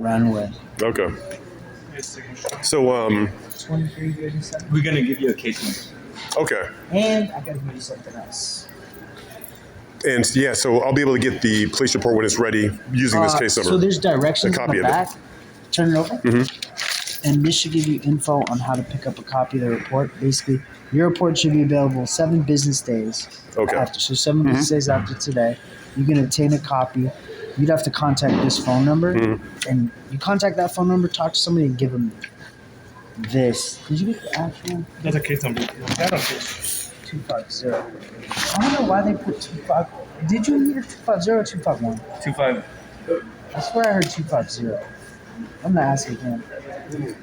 Runway. Okay. So 2337. We're gonna give you a case number. okay. And I gotta give you something else. And yeah, so I'll be able to get the police report when it's ready using this case number. So there's directions A on copy the of it. back. Turn it over. And this should give you info on how to pick up a copy of the report. Basically, your report should be available 7 business days Okay. after. So 7 business days after today, you can obtain a copy. You'd have to contact this phone number, and you contact that phone number, talk to somebody, and give them this. Did you get the actual That's a case number. That okay. 250? I don't know why they put 25. Did you hear 250 or 251? 25. I swear I heard 250. I'm gonna ask again. I think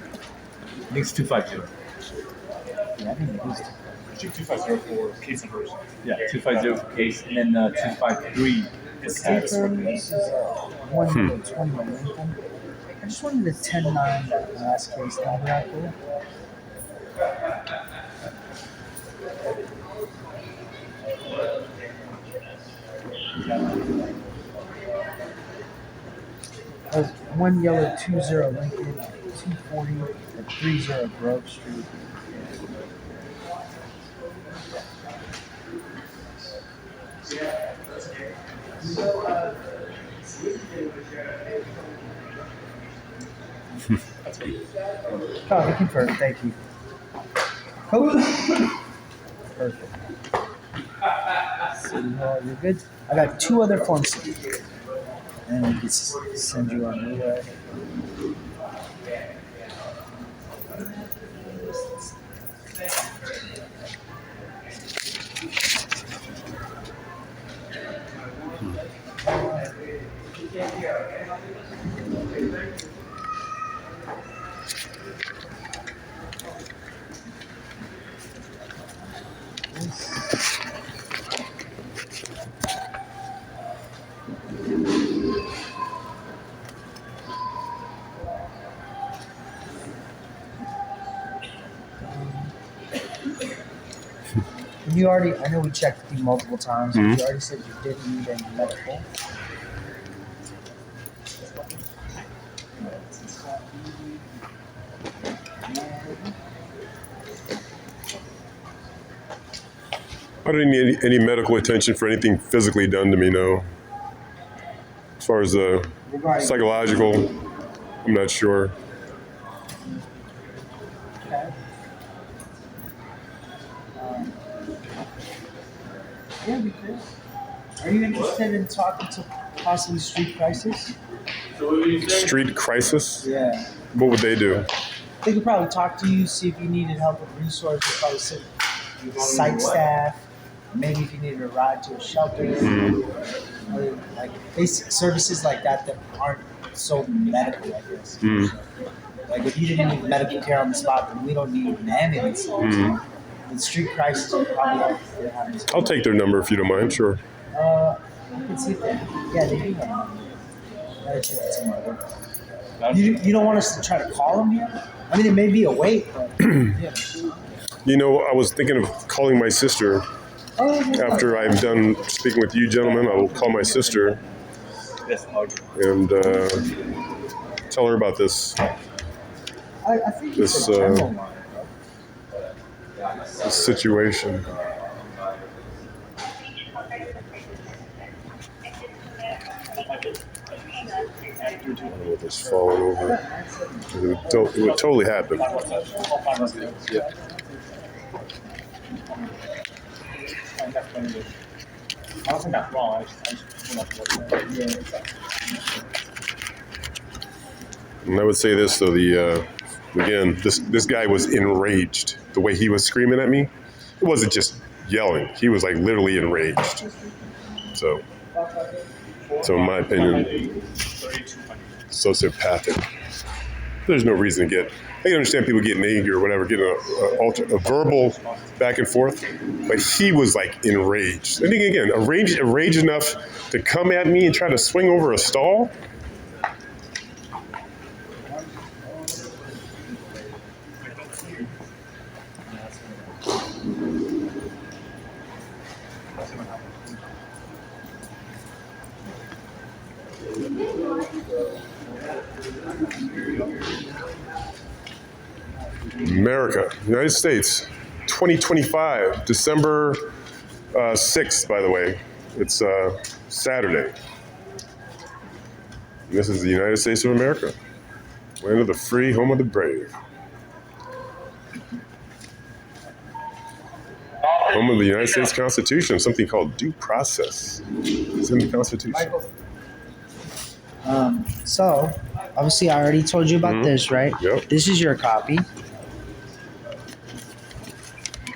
it's 250. Yeah, I think it is. 250 for case numbers. Yeah, 250 for case, and then 253 is tax. This is 121 Lincoln. I just wanted to 10-9 that last case number out there. That was 1 yellow 20 Lincoln, 240 at 30 Grove Street. Copy confirmed. Thank you. Perfect. City Hall, you're good. I got 2 other forms, and we can send you on your way. You already, I know we checked with you multiple times, but you already said you didn't need any medical. I don't need any medical attention for anything physically done to me, no. As far as the psychological, I'm not sure. Okay. Yeah, we could. Are you interested in talking to possibly Street Crisis? Street crisis? Yeah. What would they do? They could probably talk to you, see if you needed help with resources, probably some site staff, maybe if you needed a ride to a shelter, or like basic services like that aren't so medical, I guess. Like if you didn't need medical care on the spot, then we don't need an ambulance. With Street Crisis, you probably have I'll take their number if you don't mind, sure. I can see if they do have money. Gotta check it tomorrow. You don't want us to try to call them yet? I mean, it may be a wait, but yeah. You know, I was thinking of calling my sister. After I'm done speaking with you gentlemen, I will call my sister and tell her about this I think This, it's a general line, this situation. I don't know if it's falling over. It would totally happen. Yeah. I don't think that's wrong. I just And I would say this though, again, this guy was enraged. The way he was screaming at me, it wasn't just yelling. He was like literally enraged. So in my opinion, sociopathic. There's no reason to get. I can understand people getting angry or whatever, getting a verbal back and forth, but he was like enraged. I think again, enraged enough to come at me and try to swing over a stall. America, United States, 2025, December 6th, by the way. It's Saturday. And this is the United States of America, land of the free, home of the brave. Home of the United States Constitution, something called due process. It's in the Constitution. So, obviously, I already told you about this, right? Yep. This is your copy.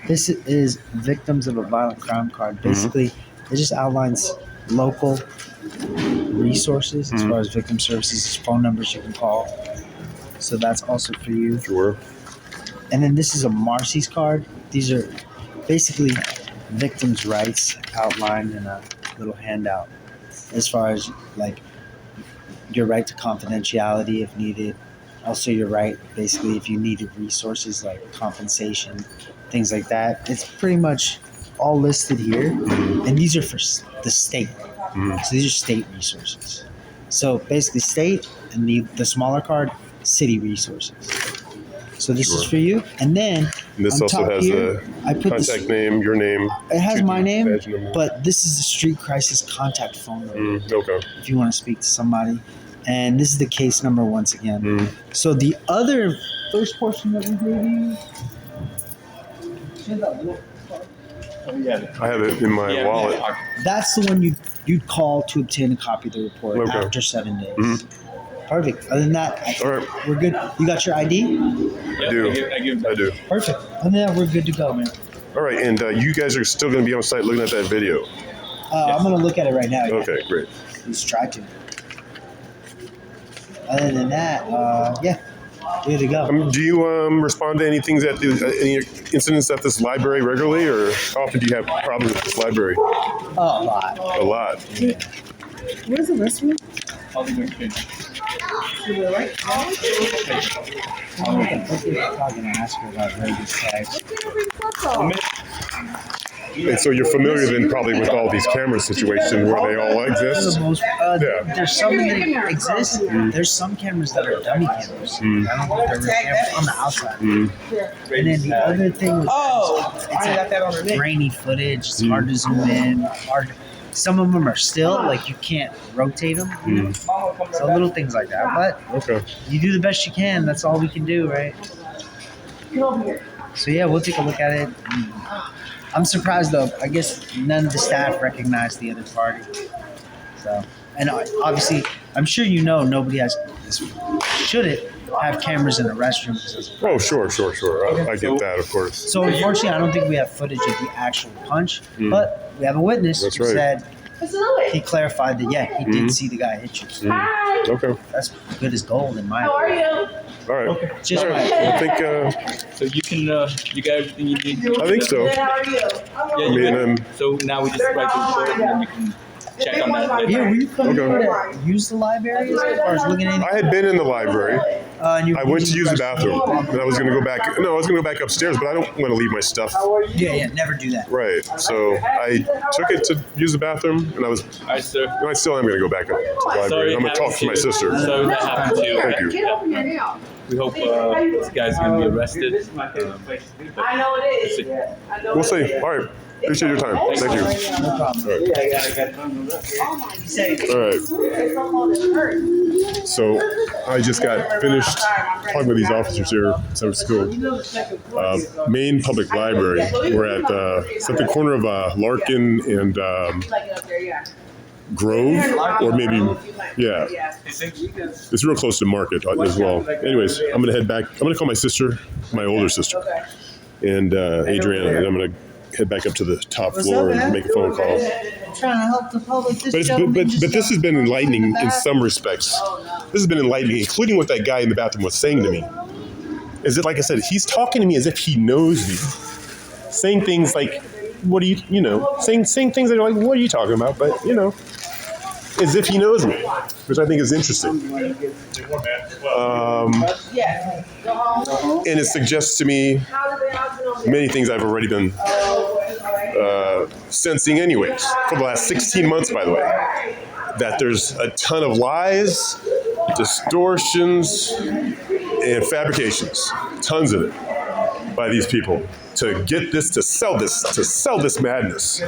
This is Victims of a Violent Crime card. Basically, it just outlines local resources as far as victim services, phone numbers you can call. So that's also for you. Sure. And then this is a Marcy's card. These are basically victims' rights outlined in a little handout as far as like your right to confidentiality if needed. Also your right basically if you needed resources like compensation, things like that. It's pretty much all listed here. And these are for the state. So these are state resources. So basically state and the smaller card, city resources. So this is for you. And then And this on also top has here, I the put contact name, your name. It has my name, badge number. but this is the street crisis contact phone number Okay. if you want to speak to somebody. And this is the case number once again. So the other first portion that we gave you. I have it in my wallet. That's the one you'd call to obtain a copy of the report Okay. after 7 days. Perfect. Other than that, All right. we're good. You got your ID? I do. Perfect. Other than that, we're good to go, man. All right, and you guys are still going to be on site looking at that video. I'm going to look at it right now. Yeah. Okay, great. Let's try to. Other than that, yeah, good to go. Do you respond to any things at any incidents at this library regularly, or how often do you have problems with this library? Oh, a lot. A lot. Where's the restroom? I'll be going to I'm talking to ask her about Vegas tags. And so you're familiar then probably with all these camera situations where they all For the exist? most, Yeah. There's some that exist. There's some cameras that are dummy cameras. I don't think they're real cameras on the outside. And then the other thing was it's like grainy footage. It's hard to zoom in. Some of them are still like you can't rotate them. You know? So little things like that. But Okay. you do the best you can. That's all we can do, right? So yeah, we'll take a look at it. I'm surprised though. I guess none of the staff recognized the other party. So, and obviously, I'm sure you know nobody shouldn't have cameras in the restroom. Oh, sure. I get that, of course. So unfortunately, I don't think we have footage of the actual punch, but we have a witness That's who right. said he clarified that yeah, he did see the guy hit you. Hi. Okay. That's good as gold in my How are opinion. you? All right. Just All right. my I think, So you can, you got everything you need? I think so. Good. How are you? Yeah, I mean, so now we just write the report and then you can check on that later. Yeah, were you coming Okay. here to use the library as far as looking at I had been in the library. and you I went to use the bathroom, and I was going to go back. No, I was going to go back upstairs, but I don't want to leave my stuff. Yeah, never do that. Right. So I took it to use the bathroom, and I was. All right, sir. I still am going to go back up to the library. Sorry, I'm going to talk to my sister. Sorry that happened to you. Thank you. Get over here now. We hope this guy's going to be arrested. I know it is. I know We'll it see. is. All right. Appreciate your time. Thank you. No problem. All right. Oh my All right. goodness. So I just got finished talking with these officers here at San Francisco Main Public Library. We're at it's at the corner of Larkin and Grove, or maybe, yeah. It's real close to Market as well. Anyways, I'm gonna head back. I'm gonna call my sister, my older sister, and Adriana, and I'm gonna head back up to the top floor and make a phone call. I'm trying to help the public. But this has been enlightening in some respects. This has been enlightening, including what that guy in the bathroom was saying to me. Is it like I said, he's talking to me as if he knows me, saying things like, "What do saying things that are like, what are you talking about?" But as if he knows me, which I think is interesting. And it suggests to me many things I've already been sensing anyways for the last 16 months, by the way, that there's a ton of lies distortions and fabrications, tons of it, by these people to get this, to sell this madness.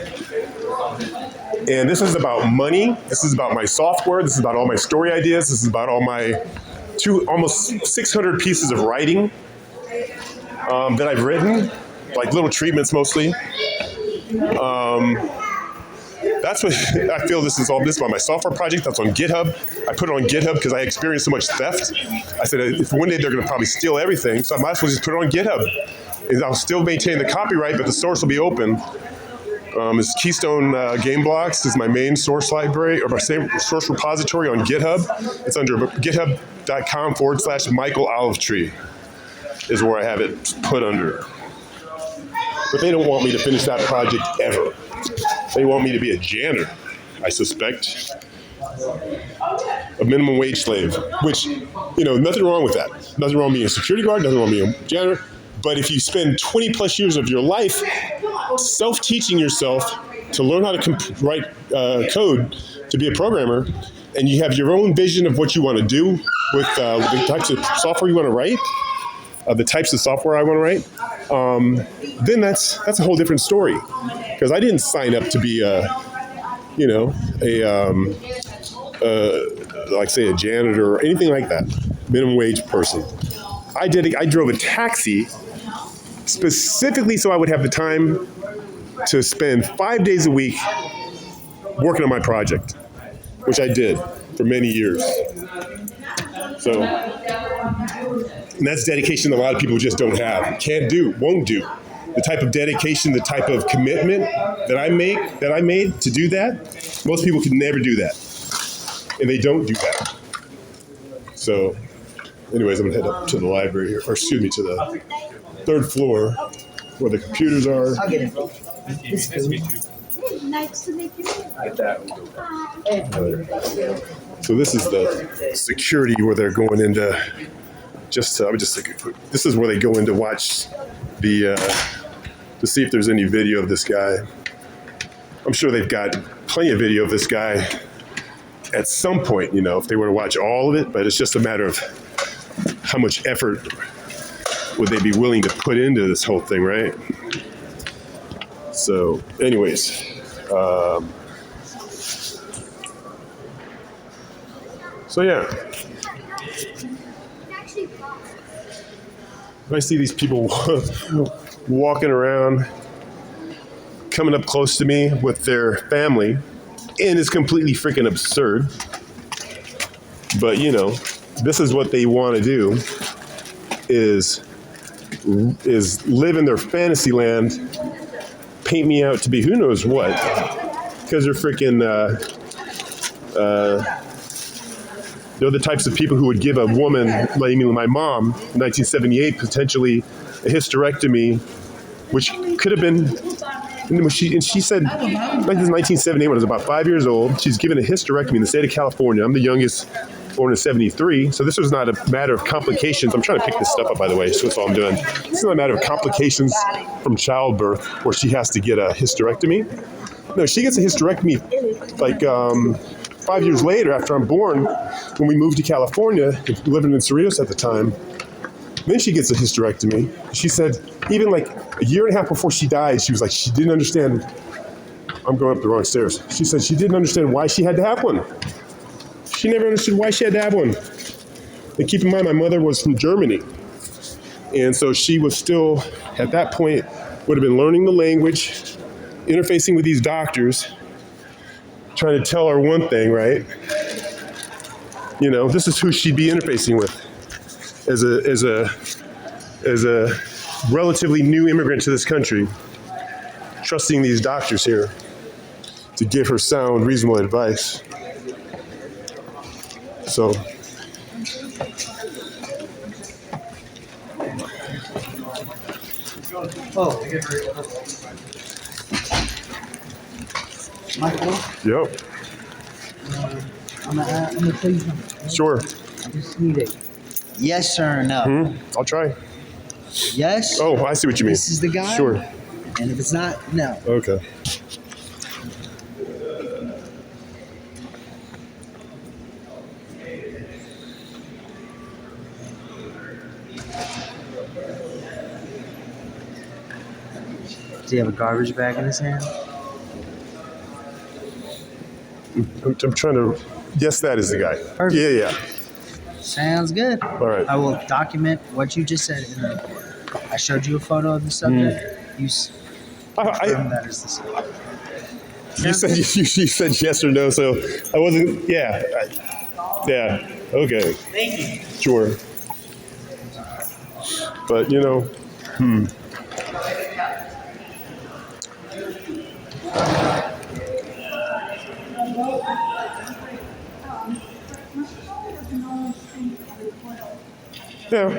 And this is about money. This is about my software. This is about all my story ideas. This is about all my almost 600 pieces of writing that I've written, like little treatments mostly. That's what I feel this is about my software project. That's on GitHub. I put it on GitHub because I experienced so much theft. I said, if one day they're going to probably steal everything, so I might as well just put it on GitHub. And I'll still maintain the copyright, but the source will be open. It's Keystone Game Blocks is my main source library, or my same source repository on GitHub. It's under github.com/Michael Olivetree is where I have it put under. But they don't want me to finish that project ever. They want me to be a janitor, I suspect. A minimum wage slave, which, nothing wrong with that. Nothing wrong being a security guard, nothing wrong being a janitor. But if you spend 20 plus years of your life self-teaching yourself to learn how to write code to be a programmer, and you have your own vision of what you want to do with the types of software you want to write, the types of software I want to write, then that's a whole different story. Because I didn't sign up to be like say a janitor or anything like that, minimum wage person. I drove a taxi specifically so I would have the time to spend 5 days a week working on my project, which I did for many years. So, and that's dedication that a lot of people just don't have, can't do, won't do. The type of dedication, the type of commitment that I made to do that, most people can never do that. And they don't do that. So, anyways, I'm gonna head up to the library here, or excuse me, to the 3rd floor where the computers are. I'll get it. Nice to meet you. Nice to meet you. Like that. So this is the security where they're going into, this is where they go in to watch to see if there's any video of this guy. I'm sure they've got plenty of video of this guy at some point, if they were to watch all of it, but it's just a matter of how much effort would they be willing to put into this whole thing, right? So, anyways, so yeah. I see these people walking around, coming up close to me with their family, and it's completely freaking absurd. But this is what they want to do, is live in their fantasy land, paint me out to be who knows what, because they're freaking, they're the types of people who would give a woman, like my mom, in 1978, potentially a hysterectomy, which could have been, and she said, like this is 1978, when I was about 5 years old, she's given a hysterectomy in the state of California. I'm the youngest, born in 73, so this was not a matter of complications. I'm trying to pick this stuff up, by the way, so that's all I'm doing. This is not a matter of complications from childbirth where she has to get a hysterectomy. No, she gets a hysterectomy like 5 years later after I'm born, when we moved to California, living in Cerritos at the time. Then she gets a hysterectomy. She said, even like a year and a half before she died, she was like, she didn't understand. I'm going up the wrong stairs. She said she didn't understand why she had to have one. She never understood why she had to have one. And keep in mind, my mother was from Germany. And so she was still, at that point, would have been learning the language, interfacing with these doctors, trying to tell her one thing, right? This is who she'd be interfacing with as a relatively new immigrant to this country, trusting these doctors here to give her sound, reasonable advice. So, Michael, yep, I'm gonna tell you something. sure. I just need it. Yes or no? I'll try. Yes. Oh, I see what you mean. This is the guy. Sure. And if it's not, no. Okay. Does he have a garbage bag in his hand? I'm trying to. Yes, that is the guy. Perfect. Yeah. Sounds good. All right. I will document what you just said in the report. I showed you a photo of the subject. You confirmed that is the subject. You said you said yes or no, so I wasn't. Yeah. Yeah. Okay. Thank you. Sure. But Yeah.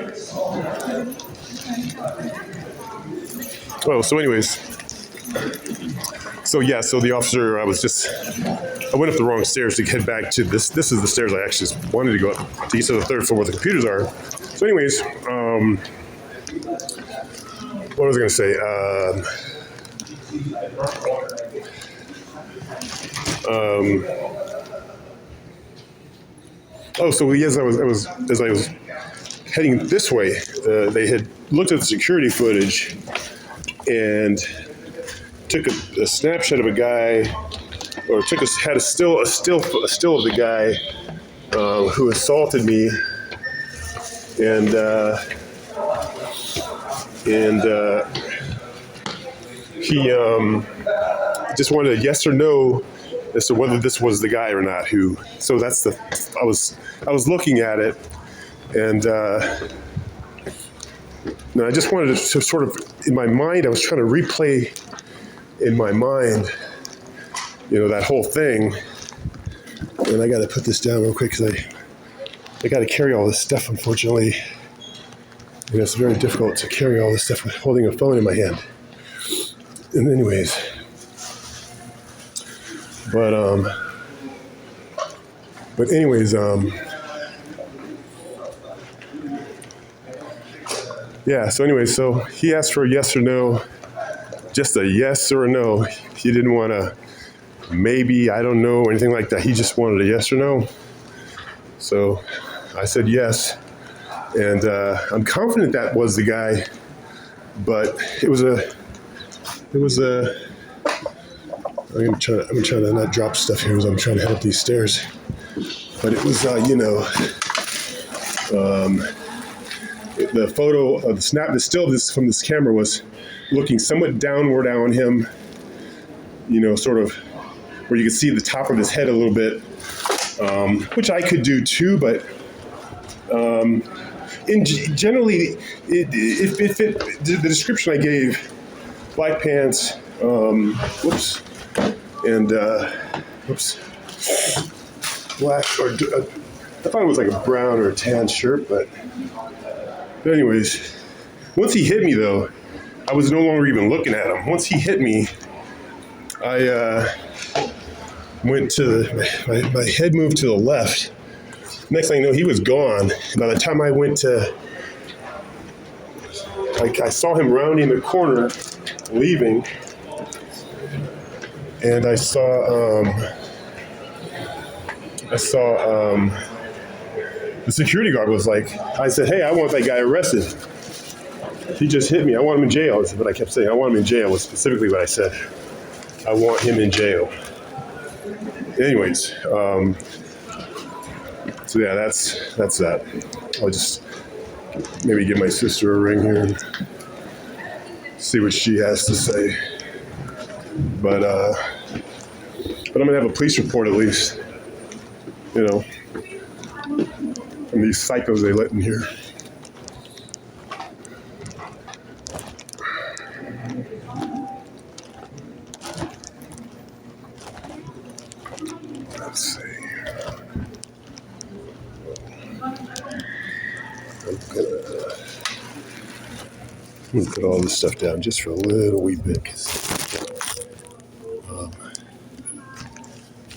Well, so anyways. So the officer, I went up the wrong stairs to get back to this. This is the stairs I actually wanted to go up to get to the third floor where the computers are. So anyways, what was I going to say? So as I was heading this way, they had looked at the security footage and took a snapshot of a guy, or had a still of the guy who assaulted me, and he just wanted a yes or no as to whether this was the guy or not. So that's I was looking at it, and I just wanted to sort of, in my mind, I was trying to replay in my mind, that whole thing. And I got to put this down real quick because I got to carry all this stuff, unfortunately. And it's very difficult to carry all this stuff with holding a phone in my hand. And anyways, so he asked for a yes or no, just a yes or a no. He didn't want a maybe, I don't know, or anything like that. He just wanted a yes or no. So I said yes. And I'm confident that was the guy, but I'm trying to not drop stuff here as I'm trying to head up these stairs. But it was, the photo of the still from this camera was looking somewhat downward on him, sort of where you could see the top of his head a little bit, which I could do too, but generally, the description I gave, black pants, black, or I thought it was like a brown or a tan shirt, but anyways, once he hit me though, I was no longer even looking at him. Once he hit me, I went to my head moved to the left. Next thing I know, he was gone. By the time I went to, I saw him rounding the corner, leaving, and I saw the security guard was like, I said, hey, I want that guy arrested. He just hit me. I want him in jail. That's what I kept saying. I want him in jail was specifically what I said. I want him in jail. Anyways, so yeah, that's that. I'll just maybe give my sister a ring here and see what she has to say. But I'm gonna have a police report at least, from these psychos they let in here. Let's see. I'm gonna put all this stuff down just for a little wee bit, because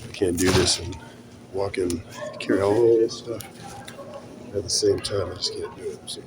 I can't do this and walk and carry all this stuff at the same time. I just can't do it. So.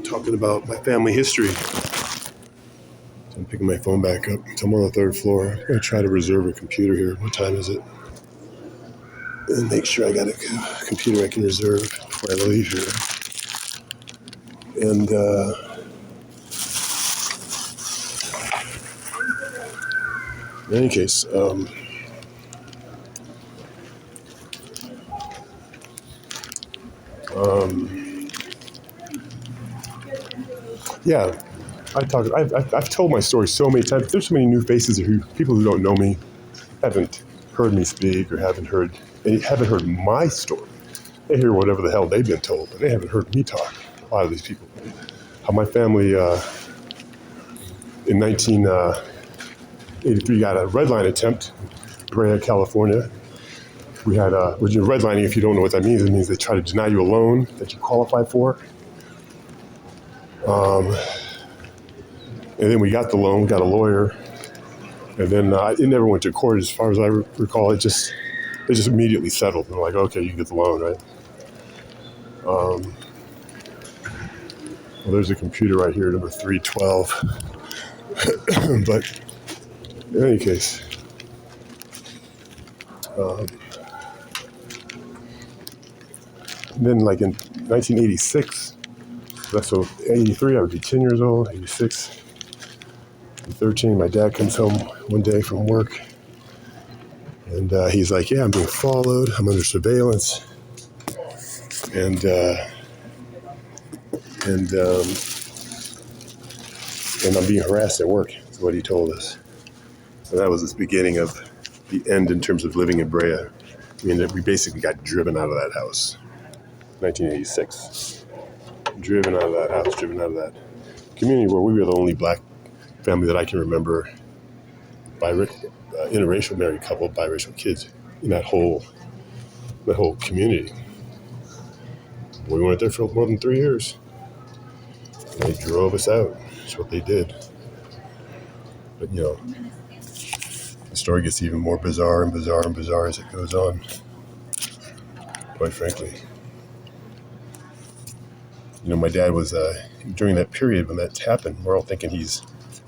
talking about my family history. So I'm picking my phone back up. So I'm on the third floor. I'm gonna try to reserve a computer here. What time is it? And make sure I got a computer I can reserve before I leave here. And in any case, yeah, I've told my story so many times. There's so many new faces who people who don't know me haven't heard me speak or haven't heard my story. They hear whatever the hell they've been told, but they haven't heard me talk. A lot of these people, how my family in 1983 got a red line attempt, Brea, California. We had redlining. If you don't know what that means, it means they try to deny you a loan that you qualify for. And then we got the loan, got a lawyer, and then it never went to court as far as I recall. They just immediately settled. They're like, okay, you get the loan, right? Well, there's a computer right here, number 312. But in any case, then like in 1986, that's so 83, I would be 10 years old, 86, 13, my dad comes home one day from work, and he's like, yeah, I'm being followed, I'm under surveillance, and I'm being harassed at work, is what he told us. And that was the beginning of the end in terms of living in Brea. I mean, we basically got driven out of that house, 1986. Driven out of that house, driven out of that community where we were the only black family that I can remember, interracial married couple, biracial kids in that whole community. We weren't there for more than 3 years. And they drove us out. That's what they did. But you know, the story gets even more bizarre and bizarre and bizarre as it goes on. Quite frankly. You know, my dad was, during that period when that happened, we're all thinking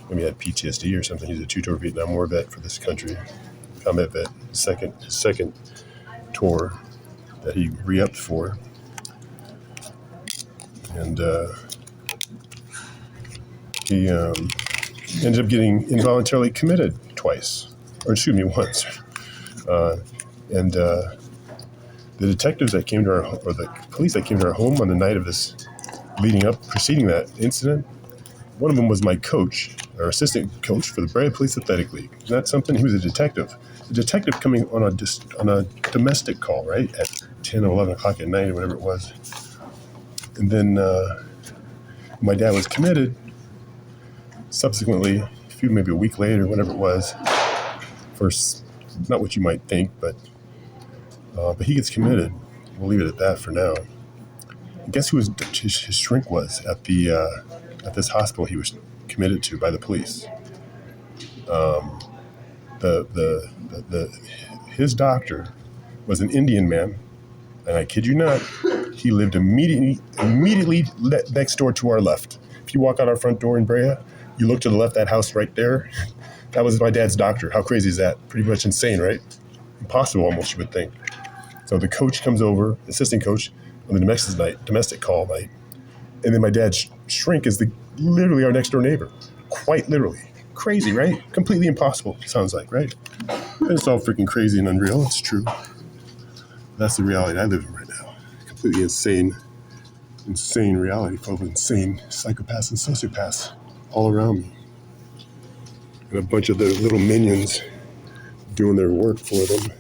maybe had PTSD or something. He's a two-tour Vietnam War vet for this country, combat vet, his second tour that he re-upped for. And he ended up getting involuntarily committed twice, or excuse me, once. And the detectives that came to the police that came to our home on the night of this preceding that incident, one of them was my coach, our assistant coach for the Brea Police Athletic League. Isn't that something? He was a detective. A detective coming on a domestic call, right, at 10 or 11 o'clock at night or whatever it was. And then my dad was committed. Subsequently, maybe a week later, whatever it was, for not what you might think, but he gets committed. We'll leave it at that for now. And guess who his shrink was at this hospital he was committed to by the police? His doctor was an Indian man, and I kid you not, he lived immediately next door to our left. If you walk out our front door in Brea, you look to the left, that house right there, that was my dad's doctor. How crazy is that? Pretty much insane, right? Impossible almost, you would think. So the coach comes over, assistant coach, on the domestic call night, and then my dad's shrink is literally our next door neighbor. Quite literally. Crazy, right? Completely impossible, sounds like, right? And it's all freaking crazy and unreal. It's true. That's the reality I live in right now. Completely insane reality full of insane psychopaths and sociopaths all around me. And a bunch of their little minions doing their work for them.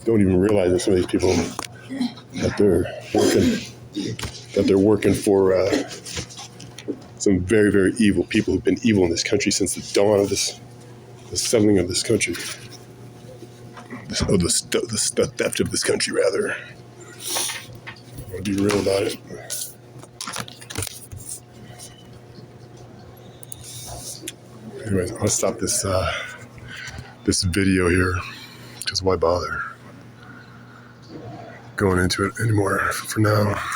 Don't even realize that some of these people that they're working for some very, very evil people who've been evil in this country since the dawn of the settling of this country. The theft of this country, rather. I'll be real about it. Anyways, I'll stop this video here, because why bother going into it anymore for now.